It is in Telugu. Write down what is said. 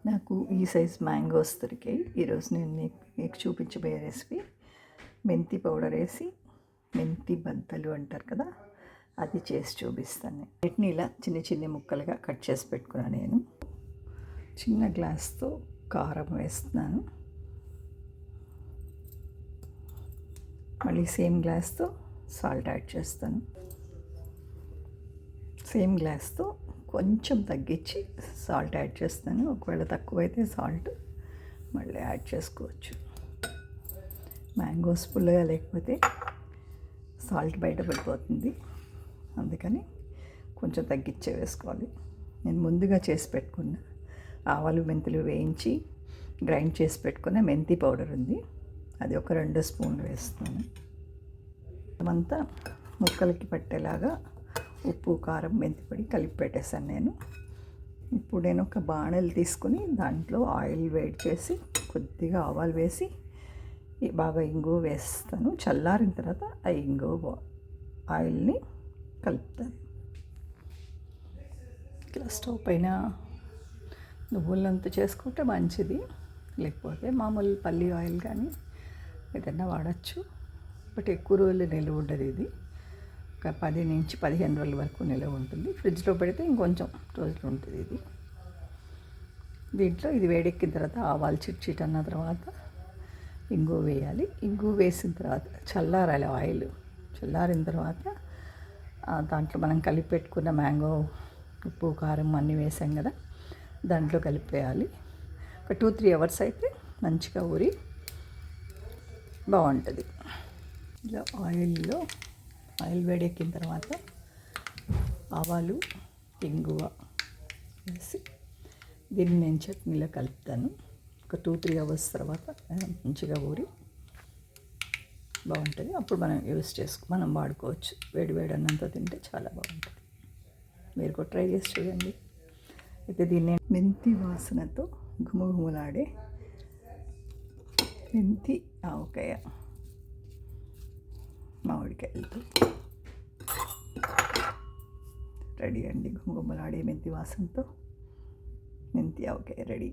నాకు ఈ సైజ్ మ్యాంగోస్ దొరికాయి. ఈరోజు నేను మీకు చూపించబోయే రెసిపీ మెంతి పౌడర్ వేసి మెంతి బద్దలు అంటారు కదా, అది చేసి చూపిస్తాను. వీటిని ఇలా చిన్న చిన్న ముక్కలుగా కట్ చేసి పెట్టుకున్నాను. నేను చిన్న గ్లాస్తో కారం వేస్తున్నాను. మళ్ళీ సేమ్ గ్లాస్తో సాల్ట్ యాడ్ చేస్తాను. సేమ్ గ్లాస్తో కొంచెం తగ్గించి సాల్ట్ యాడ్ చేస్తాను. ఒకవేళ తక్కువైతే సాల్ట్ మళ్ళీ యాడ్ చేసుకోవచ్చు. మ్యాంగోస్ పుల్లగా లేకపోతే సాల్ట్ బయట పడిపోతుంది, అందుకని కొంచెం తగ్గించే వేసుకోవాలి. నేను ముందుగా చేసి పెట్టుకున్న ఆవాలు మెంతులు వేయించి గ్రైండ్ చేసి పెట్టుకున్న మెంతి పౌడర్ ఉంది, అది ఒక 2 స్పూన్లు వేస్తున్నాను. అంతా ముక్కలకి పట్టేలాగా ఉప్పు కారం మెంతిపొడి కలిపి పెట్టేశాను నేను. ఇప్పుడు నేను ఒక బాణలు తీసుకుని దాంట్లో ఆయిల్ వేడి చేసి కొద్దిగా ఆవాలు వేసి బాగా ఇంగువ వేస్తాను. చల్లారిన తర్వాత ఆ ఇంగువ ఆయిల్ని కలుపుతాను. ఇట్లా స్టవ్ పైన నువ్వులంతా చేసుకుంటే మంచిది, లేకపోతే మామూలు పల్లి ఆయిల్ కానీ ఏదైనా వాడచ్చు. బట్ ఎక్కువ రోజులు నిలువ ఉండదు. ఇది ఒక 10 నుంచి 15 రోజుల వరకు నిల్వ ఉంటుంది. ఫ్రిడ్జ్లో పెడితే ఇంకొంచెం రోజులు ఉంటుంది ఇది. దీంట్లో ఇది వేడెక్కిన తర్వాత ఆవాలు చిట్ అన్న తర్వాత ఇంగువ వేయాలి. ఇంగువ వేసిన తర్వాత చల్లారాలి ఆయిల్. చల్లారిన తర్వాత దాంట్లో మనం కలిపి పెట్టుకున్న మ్యాంగో ఉప్పు కారం అన్నీ వేసాం కదా, దాంట్లో కలిపేయాలి. ఒక 2-3 అవర్స్ అయితే మంచిగా ఊరి బాగుంటుంది. ఇలా ఆయిల్ వేడెక్కిన తర్వాత ఆవాలు ఇంగువ వేసి దీన్ని నేను చట్నీలో కలుపుతాను. ఒక 2-3 అవర్స్ తర్వాత మంచిగా ఊరి బాగుంటుంది. అప్పుడు మనం వాడుకోవచ్చు. వేడి అన్నంతో తింటే చాలా బాగుంటుంది. మీరు కూడా ట్రై చేసి చూడండి. అయితే దీన్ని మెంతి వాసనతో గుమగుమలాడే మెంతి ఆవకాయ మామిడికాయలతో రెడీ అండి. గుమగుమలాడే మెంతి వాసనతో మెంతి ఆవకాయ రెడీ.